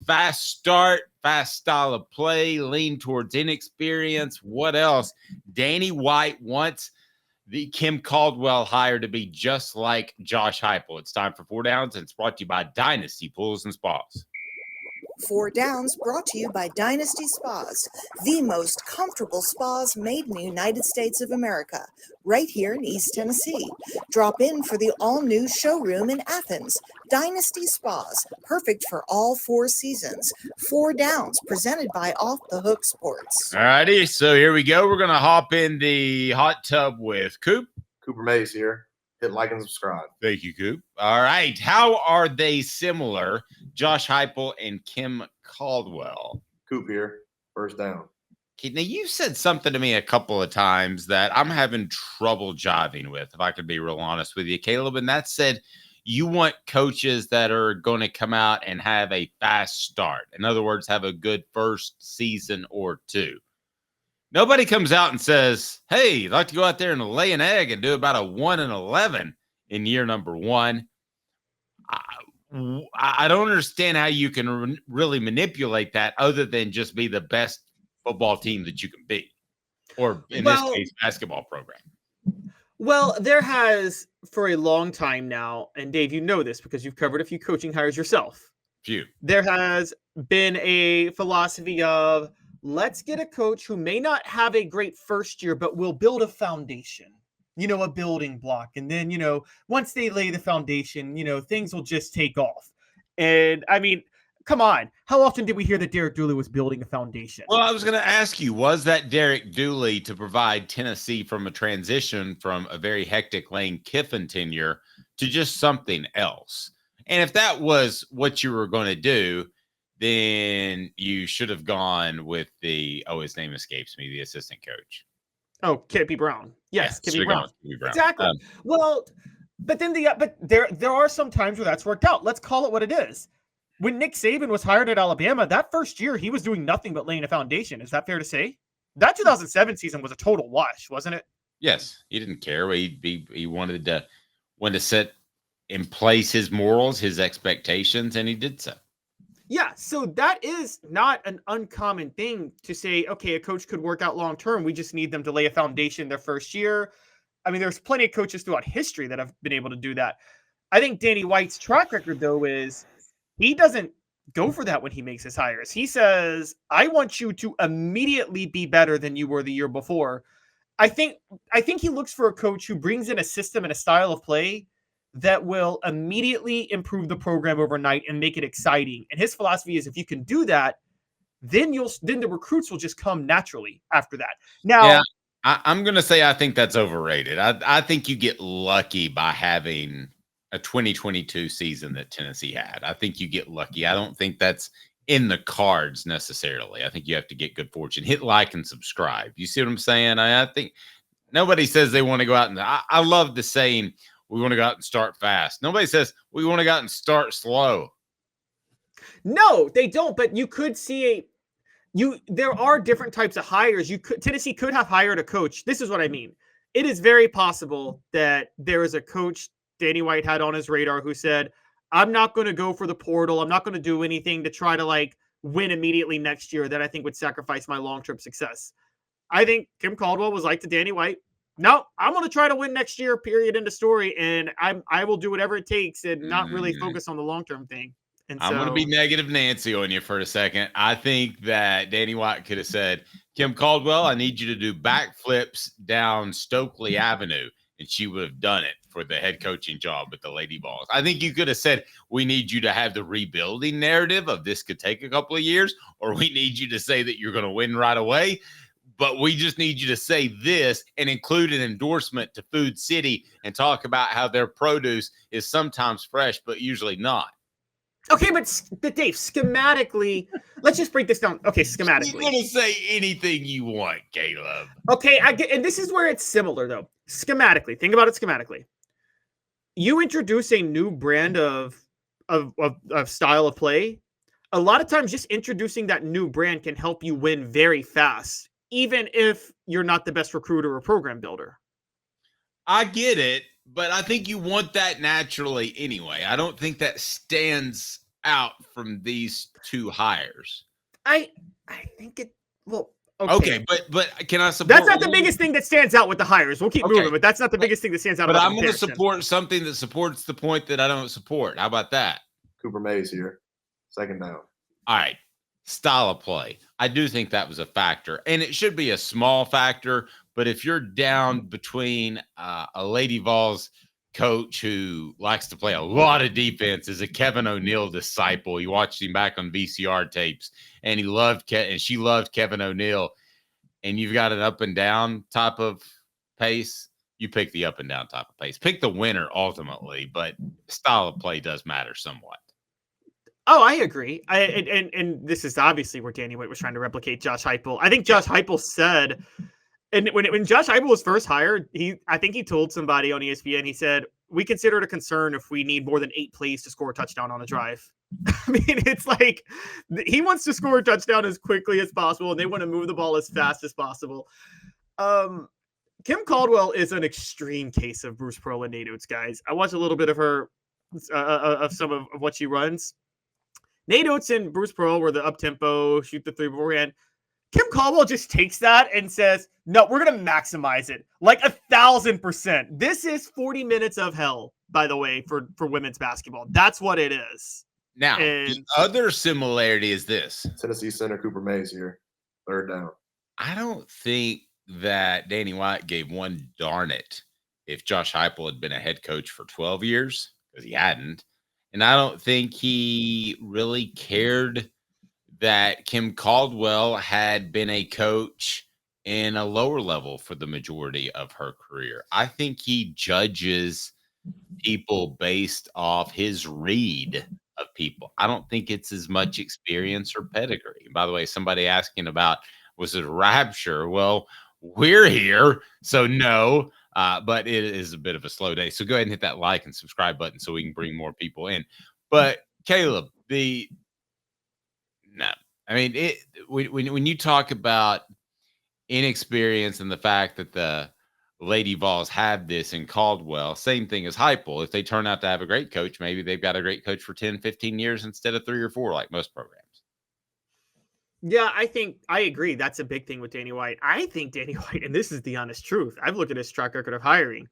fast start, fast style of play, lean towards inexperience. What else? Danny White wants the Kim Caldwell hire to be just like Josh Heupel. It's time for Four Downs, and it's brought to you by Dynasty Pools and Spas. 4 Downs brought to you by Dynasty Spas, the most comfortable spas made in the United States of America, right here in East Tennessee. Drop in for the all-new showroom in Athens. Dynasty Spas, perfect for all 4 seasons. 4 Downs, presented by Off the Hook Sports. All righty, so here we go. We're going to hop in the hot tub with Coop. Cooper Mays here. Hit like and subscribe. Thank you, Coop. All right. How are they similar, Josh Heupel and Kim Caldwell? Coop here. First down. Okay, now, you said something to me a couple of times that I'm having trouble jiving with, if I could be real honest with you, Caleb. And that said, you want coaches that are going to come out and have a fast start. In other words, have a good first season or two. Nobody comes out and says, hey, you'd like to go out there and lay an egg and do about a 1-11 in year number 1. I don't understand how you can really manipulate that other than just be the best football team that you can be, or in this case, basketball program. Well, there has for a long time now, and Dave, you know this because you've covered a few coaching hires yourself. There has been a philosophy of, let's get a coach who may not have a great first year, but will build a foundation, a building block. And then, once they lay the foundation, things will just take off. And I mean, come on. How often did we hear that Derek Dooley was building a foundation? Well, I was going to ask you, was that Derek Dooley to provide Tennessee from a transition from a very hectic Lane Kiffin tenure to just something else? And if that was what you were going to do, then you should have gone with his name escapes me, the assistant coach. Oh, Kippy Brown. Yes, yeah, Kippy Brown. Brown. Exactly. Well, but then there are some times where that's worked out. Let's call it what it is. When Nick Saban was hired at Alabama, that first year he was doing nothing but laying a foundation. Is that fair to say? That 2007 season was a total wash, wasn't it? Yes, he didn't care. He wanted to set in place his morals, his expectations, and he did so. Yeah, so that is not an uncommon thing to say, okay, a coach could work out long-term. We just need them to lay a foundation their first year. I mean, there's plenty of coaches throughout history that have been able to do that. I think Danny White's track record, though, is he doesn't go for that when he makes his hires. He says, I want you to immediately be better than you were the year before. I think he looks for a coach who brings in a system and a style of play that will immediately improve the program overnight and make it exciting. And his philosophy is, if you can do that, then the recruits will just come naturally after that. Now, yeah, I'm going to say I think that's overrated. I think you get lucky by having a 2022 season that Tennessee had. I think you get lucky. I don't think that's in the cards necessarily. I think you have to get good fortune. Hit like and subscribe. You see what I'm saying? I think nobody says they want to go out and I love the saying, we want to go out and start fast. Nobody says we want to go out and start slow. No, they don't. But you could see there are different types of hires. Tennessee could have hired a coach. This is what I mean. It is very possible that there is a coach Danny White had on his radar who said, I'm not going to go for the portal. I'm not going to do anything to try to win immediately next year that I think would sacrifice my long-term success. I think Kim Caldwell was like to Danny White, no, I'm going to try to win next year, period, end of story. And I will do whatever it takes and not really focus on the long-term thing. And I'm going to be negative Nancy on you for a second. I think that Danny White could have said, Kim Caldwell, I need you to do backflips down Stokely Avenue. And she would have done it for the head coaching job with the Lady Vols. I think you could have said, we need you to have the rebuilding narrative of this could take a couple of years, or we need you to say that you're going to win right away. But we just need you to say this and include an endorsement to Food City and talk about how their produce is sometimes fresh, but usually not. Okay, but Dave, schematically, let's just break this down. Okay, schematically. You're going to say anything you want, Caleb. Okay, I get, and this is where it's similar, though. Schematically, think about it schematically. You introduce a new brand of style of play. A lot of times, just introducing that new brand can help you win very fast, even if you're not the best recruiter or program builder. I get it, but I think you want that naturally anyway. I don't think that stands out from these two hires? I think it. Well, Okay, but can I support? That's not the biggest thing that stands out with the hires. We'll keep moving, but that's not the biggest thing that stands out. But about I'm going to comparison. support something that supports the point that I don't support. How about that? Cooper Mays here. Second down. All right. Style of play. I do think that was a factor, and it should be a small factor. But if you're down between a Lady Vols coach who likes to play a lot of defense, is a Kevin O'Neill disciple. You watched him back on VCR tapes, and she loved Kevin O'Neill. And you've got an up and down type of pace. You pick the up and down type of pace. Pick the winner ultimately, but style of play does matter somewhat. Oh, I agree. And this is obviously where Danny White was trying to replicate Josh Heupel. I think Josh Heupel said, and when Josh Heupel was first hired, I think he told somebody on ESPN, he said, we consider it a concern if we need more than 8 plays to score a touchdown on a drive. I mean, it's like he wants to score a touchdown as quickly as possible, and they want to move the ball as fast as possible. Kim Caldwell is an extreme case of Bruce Pearl and Nate Oates, guys. I watched a little bit of her, of some of what she runs. Nate Oates and Bruce Pearl were the up-tempo, shoot the three beforehand. Kim Caldwell just takes that and says, no, we're going to maximize it. Like 1,000%. This is 40 minutes of hell, by the way, for women's basketball. That's what it is. Now, the other similarity is this. Tennessee center Cooper Mays here. Third down. I don't think that Danny White gave one darn it if Josh Heupel had been a head coach for 12 years, because he hadn't. And I don't think he really cared that Kim Caldwell had been a coach in a lower level for the majority of her career. I think he judges people based off his read of people. I don't think it's as much experience or pedigree. And by the way, somebody asking about, was it a rapture? Well, we're here, so no. But it is a bit of a slow day. So go ahead and hit that like and subscribe button so we can bring more people in. But Caleb, when you talk about inexperience and the fact that the Lady Vols have this in Caldwell, same thing as Heupel. If they turn out to have a great coach, maybe they've got a great coach for 10, 15 years instead of 3 or 4 like most programs. Yeah, I agree. That's a big thing with Danny White. I think Danny White, and this is the honest truth, I've looked at his track record of hiring.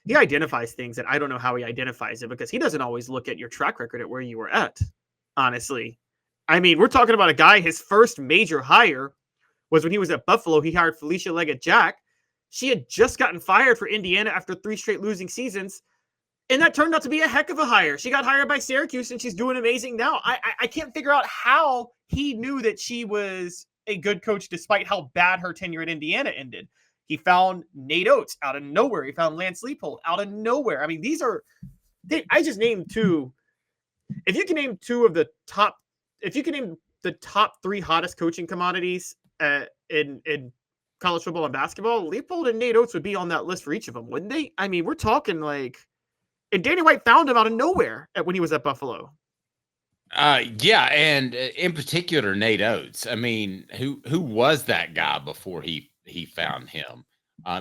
He identifies things that I don't know how he identifies it, because he doesn't always look at your track record at where you were at, honestly. I mean, we're talking about a guy, his first major hire was when he was at Buffalo. He hired Felicia Leggett-Jack. She had just gotten fired for Indiana after 3 straight losing seasons. And that turned out to be a heck of a hire. She got hired by Syracuse, and she's doing amazing now. I can't figure out how he knew that she was a good coach despite how bad her tenure at Indiana ended. He found Nate Oates out of nowhere. He found Lance Leipold out of nowhere. I mean, I just named 2. If you can name 2 of the top, if you can name the top 3 hottest coaching commodities in college football and basketball, Leipold and Nate Oates would be on that list for each of them, wouldn't they? I mean, we're talking like, and Danny White found him out of nowhere when he was at Buffalo. Yeah, and in particular, Nate Oates. I mean, who was that guy before he found him?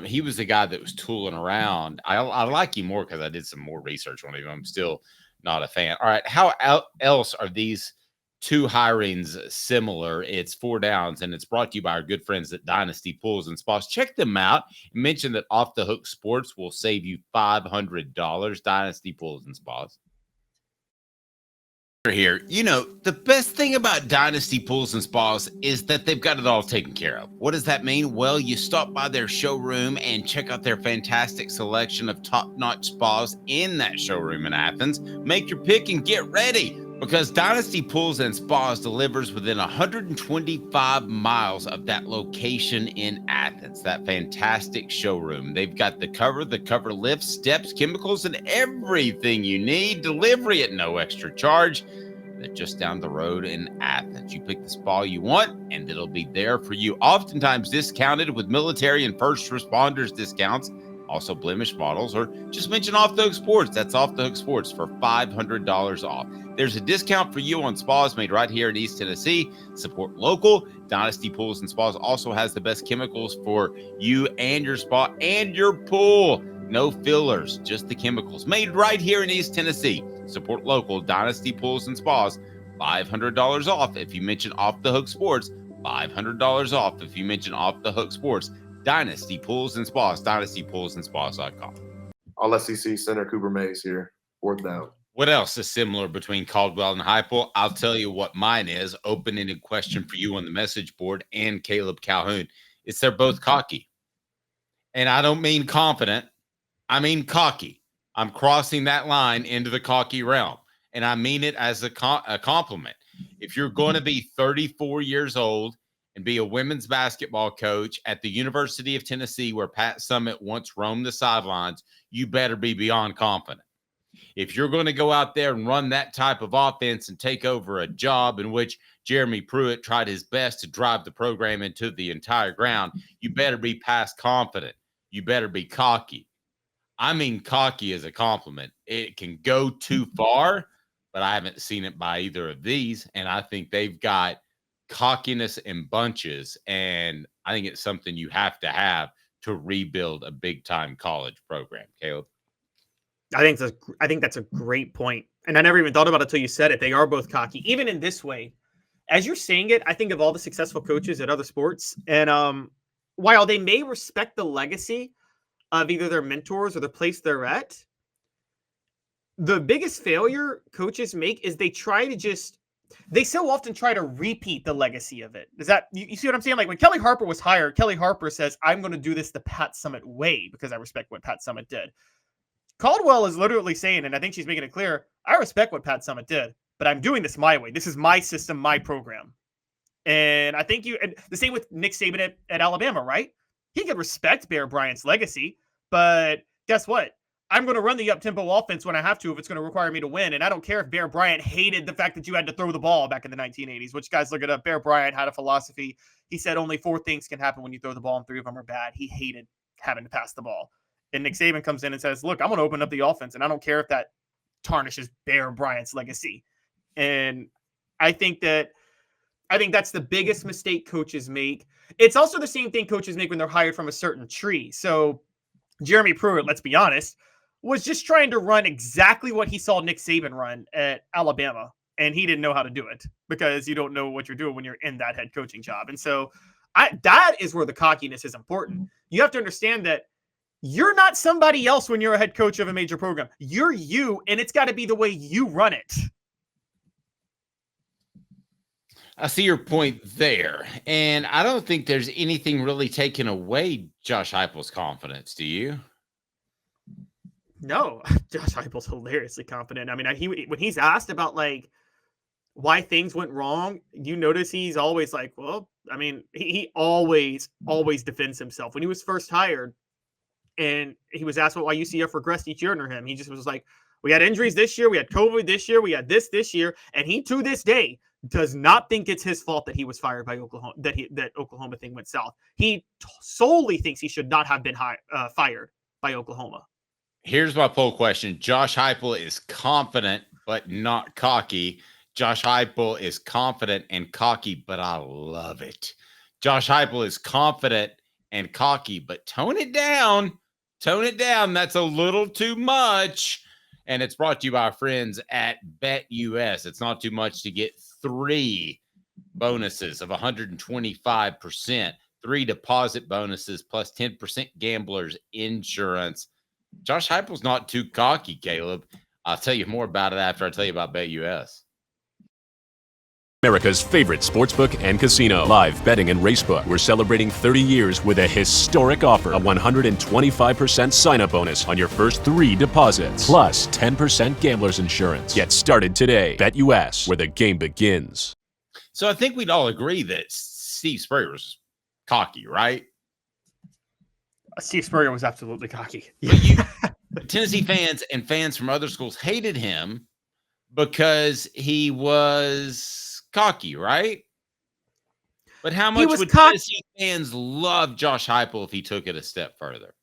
He was the guy that was tooling around. I like him more because I did some more research on him. I'm still not a fan. All right, how else are these 2 hirings similar? It's 4 downs, and it's brought to you by our good friends at Dynasty Pools and Spas. Check them out. Mention that Off the Hook Sports will save you $500. Dynasty Pools and Spas. Here, the best thing about Dynasty Pools and Spas is that they've got it all taken care of. What does that mean? Well, you stop by their showroom and check out their fantastic selection of top-notch spas in that showroom in Athens. Make your pick and get ready, because Dynasty Pools and Spas delivers within 125 miles of that location in Athens, that fantastic showroom. They've got the cover lift, steps, chemicals, and everything you need. Delivery at no extra charge. They're just down the road in Athens. You pick the spa you want, and it'll be there for you. Oftentimes discounted with military and first responders discounts. Also blemish models, or just mention Off the Hook Sports. That's Off the Hook Sports for $500 off. There's a discount for you on spas made right here in East Tennessee. Support local. Dynasty Pools and Spas also has the best chemicals for you and your spa and your pool. No fillers, just the chemicals made right here in East Tennessee. Support local. Dynasty Pools and Spas $500 off if you mention Off the Hook Sports. $500 off if you mention Off the Hook Sports. Dynasty Pools and Spas, dynastypoolsandspas.com. All SEC center Cooper Mays here. 4th down. What else is similar between Caldwell and Heupel? I'll tell you what mine is. Open-ended question for you on the message board and Caleb Calhoun. It's they're both cocky. And I don't mean confident. I mean cocky. I'm crossing that line into the cocky realm. And I mean it as a compliment. If you're going to be 34 years old and be a women's basketball coach at the University of Tennessee where Pat Summitt once roamed the sidelines, you better be beyond confident. If you're going to go out there and run that type of offense and take over a job in which Jeremy Pruitt tried his best to drive the program into the entire ground, you better be past confident. You better be cocky. I mean, cocky is a compliment. It can go too far, but I haven't seen it by either of these. And I think they've got cockiness in bunches. And I think it's something you have to rebuild a big-time college program. Caleb? I think that's a great point. And I never even thought about it until you said it. They are both cocky. Even in this way, as you're saying it, I think of all the successful coaches at other sports. And while they may respect the legacy of either their mentors or the place they're at, the biggest failure coaches make is they so often try to repeat the legacy of it. Is that, you see what I'm saying? Like when Kelly Harper was hired, Kelly Harper says, I'm going to do this the Pat Summitt way because I respect what Pat Summitt did. Caldwell is literally saying, and I think she's making it clear, I respect what Pat Summitt did, but I'm doing this my way. This is my system, my program. And I think and the same with Nick Saban at Alabama, right? He could respect Bear Bryant's legacy, but guess what? I'm going to run the up-tempo offense when I have to if it's going to require me to win. And I don't care if Bear Bryant hated the fact that you had to throw the ball back in the 1980s, which, guys, look it up. Bear Bryant had a philosophy. He said only 4 things can happen when you throw the ball, and 3 of them are bad. He hated having to pass the ball. And Nick Saban comes in and says, look, I'm going to open up the offense, and I don't care if that tarnishes Bear Bryant's legacy. And I think that's the biggest mistake coaches make. It's also the same thing coaches make when they're hired from a certain tree. So Jeremy Pruitt, let's be honest, was just trying to run exactly what he saw Nick Saban run at Alabama. And he didn't know how to do it because you don't know what you're doing when you're in that head coaching job. And so that is where the cockiness is important. You have to understand that you're not somebody else when you're a head coach of a major program. You're you, and it's got to be the way you run it. I see your point there. And I don't think there's anything really taking away Josh Heupel's confidence. Do you? No, Josh Heupel's hilariously confident. I mean, when he's asked about like why things went wrong, you notice he's always like, well, I mean, he always defends himself. When he was first hired and he was asked about why UCF regressed each year under him, he just was like, we had injuries this year, we had COVID this year, we had this year, and he to this day does not think it's his fault that he was fired by Oklahoma, that Oklahoma thing went south. He solely thinks he should not have been fired by Oklahoma. Here's my poll question. Josh Heupel is confident, but not cocky. Josh Heupel is confident and cocky, but I love it. Josh Heupel is confident and cocky, but tone it down. Tone it down. That's a little too much. And it's brought to you by our friends at BetUS. It's not too much to get 3 bonuses of 125%, 3 deposit bonuses plus 10% gamblers insurance. Josh Heupel's not too cocky, Caleb. I'll tell you more about it after I tell you about BetUS. America's favorite sportsbook and casino. Live betting and racebook. We're celebrating 30 years with a historic offer. A 125% sign-up bonus on your first 3 deposits. Plus 10% gambler's insurance. Get started today. BetUS, where the game begins. So I think we'd all agree that Steve Spurrier was cocky, right? Steve Spurrier was absolutely cocky. Tennessee fans and fans from other schools hated him because he was cocky, right? But how much would Tennessee fans love Josh Heupel if he took it a step further?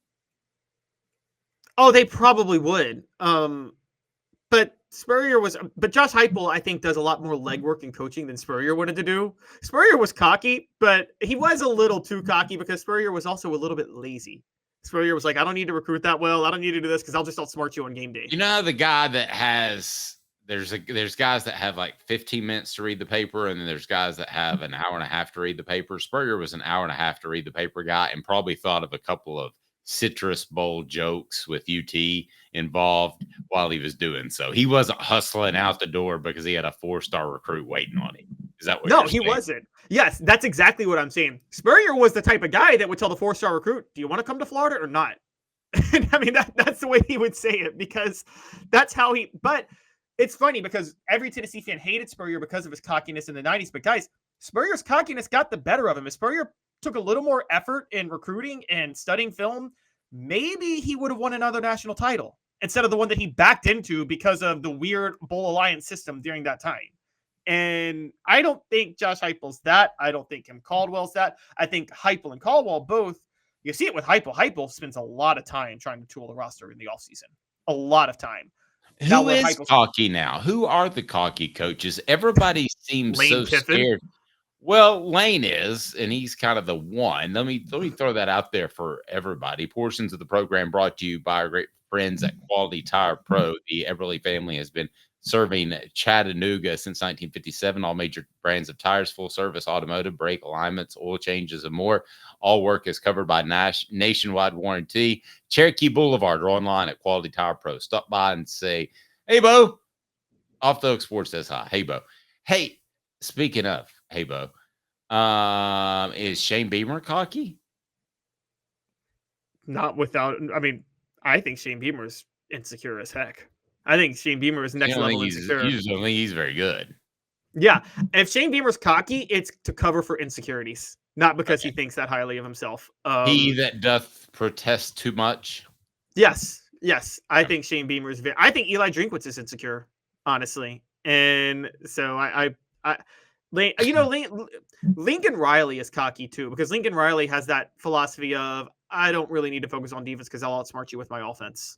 Oh, they probably would. But Josh Heupel, I think, does a lot more legwork in coaching than Spurrier wanted to do. Spurrier was cocky, but he was a little too cocky because Spurrier was also a little bit lazy. Spurrier was like, I don't need to recruit that well. I don't need to do this because I'll just outsmart you on game day. You know, the guy that has there's guys that have like 15 minutes to read the paper, and then there's guys that have an hour and a half to read the paper. Spurrier was an hour and a half to read the paper guy, and probably thought of a couple of Citrus Bowl jokes with UT involved while he was doing so. He wasn't hustling out the door because he had a 4-star recruit waiting on him. Is that what? No, you're he saying? wasn't. Yes, that's exactly what I'm saying. Spurrier was the type of guy that would tell the 4-star recruit, "Do you want to come to Florida or not?" And I mean, that's the way he would say it, because that's how he. But it's funny because every Tennessee fan hated Spurrier because of his cockiness in the 90s. But guys, Spurrier's cockiness got the better of him. If Spurrier took a little more effort in recruiting and studying film, maybe he would have won another national title instead of the one that he backed into because of the weird Bowl Alliance system during that time. And I don't think Josh Heupel's that. I don't think Kim Caldwell's that. I think Heupel and Caldwell both. You see it with Heupel. Heupel spends a lot of time trying to tool the roster in the offseason. A lot of time. Who is cocky now? Who are the cocky coaches? Everybody seems Lane so Kiffin? scared. Well, Lane is, and he's kind of the one. Let me throw that out there for everybody. Portions of the program brought to you by our great friends at Quality Tire Pro. The Eberle family has been serving Chattanooga since 1957. All major brands of tires, full service, automotive, brake alignments, oil changes, and more. All work is covered by nationwide warranty. Cherokee Boulevard or online at Quality Tire Pro. Stop by and say, "Hey, Bo." Off the Oak Sports says hi. Hey, Bo. Hey, speaking of, hey, Bo, is Shane Beamer cocky? Not without. I mean, I think Shane Beamer is insecure as heck. I think Shane Beamer is next level insecure. You don't think he's very good. Yeah. If Shane Beamer's cocky, it's to cover for insecurities, not because he thinks that highly of himself. He that doth protest too much. Yes. I think Shane Beamer is I think Eli Drinkwitz is insecure, honestly. And so Lincoln Riley is cocky too, because Lincoln Riley has that philosophy of, I don't really need to focus on defense because I'll outsmart you with my offense.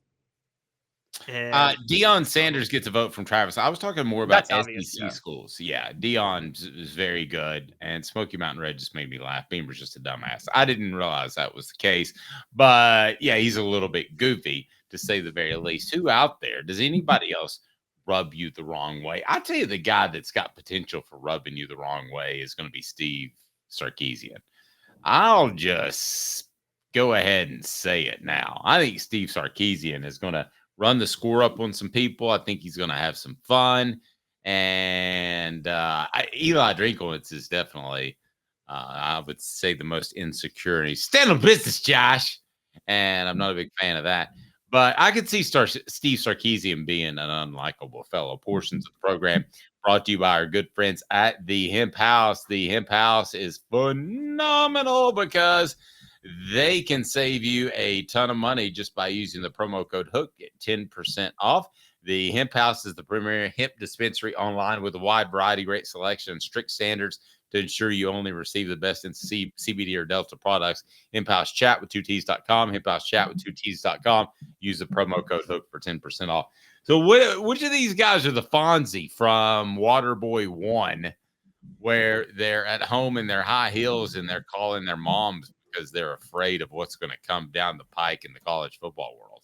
Deion Sanders gets a vote from Travis. I was talking more about SEC obvious, yeah. schools. Yeah, Deion is very good, and Smoky Mountain Red just made me laugh. Beamer's just a dumbass. I didn't realize that was the case, but yeah, he's a little bit goofy, to say the very least. Who out there, does anybody else rub you the wrong way? I tell you, the guy that's got potential for rubbing you the wrong way is going to be Steve Sarkisian. I'll just go ahead and say it now. I think Steve Sarkisian is going to run the score up on some people. I think he's going to have some fun. And Eli Drinkwitz is definitely, I would say, the most insecure. And he's stand on business, Josh. And I'm not a big fan of that. But I could see Steve Sarkisian being an unlikable fellow. Portions of the program brought to you by our good friends at the Hemp House. The Hemp House is phenomenal because they can save you a ton of money just by using the promo code HOOK. Get 10% off. The Hemp House is the premier hemp dispensary online with a wide variety, great selection, and strict standards to ensure you only receive the best in CBD or Delta products. Hemp House Chat with 2Ts.com. Hemp House Chat with 2Ts.com. Use the promo code HOOK for 10% off. So which of these guys are the Fonzie from Waterboy 1, where they're at home in their high heels and they're calling their moms because they're afraid of what's going to come down the pike in the college football world?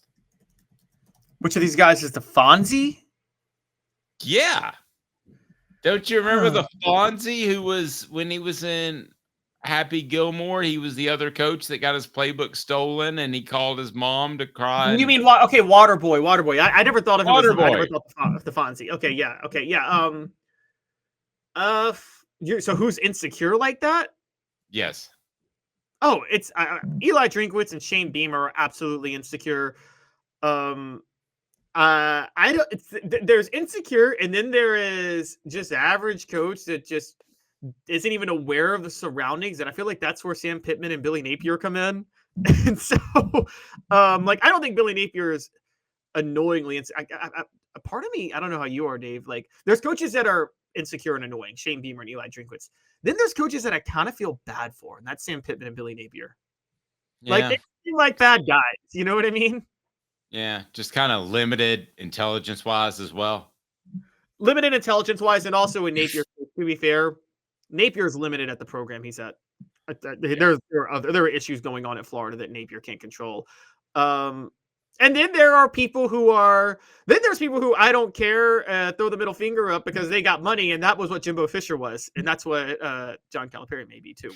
Which of these guys is the Fonzie? Yeah. Don't you remember the Fonzie who was, when he was in Happy Gilmore, he was the other coach that got his playbook stolen and he called his mom to cry? You mean, okay, Waterboy. I never thought of him as, I never thought of the Fonzie. Okay, yeah. So who's insecure like that? Yes. Oh, it's Eli Drinkwitz and Shane Beamer are absolutely insecure. There's insecure, and then there is just average coach that just isn't even aware of the surroundings, and I feel like that's where Sam Pittman and Billy Napier come in. And so, I don't think Billy Napier is annoyingly a part of me. I don't know how you are, Dave. Like, there's coaches that are insecure and annoying, Shane Beamer and Eli Drinkwitz. Then there's coaches that I kind of feel bad for, and that's Sam Pittman and Billy Napier. Yeah. Like, they seem like bad guys. You know what I mean? Yeah, just kind of limited intelligence-wise as well. Limited intelligence-wise, and also in Napier, to be fair, Napier's limited at the program he's at. There are issues going on at Florida that Napier can't control. And then there's people who I don't care, throw the middle finger up because they got money, and that was what Jimbo Fisher was, and that's what John Calipari may be too.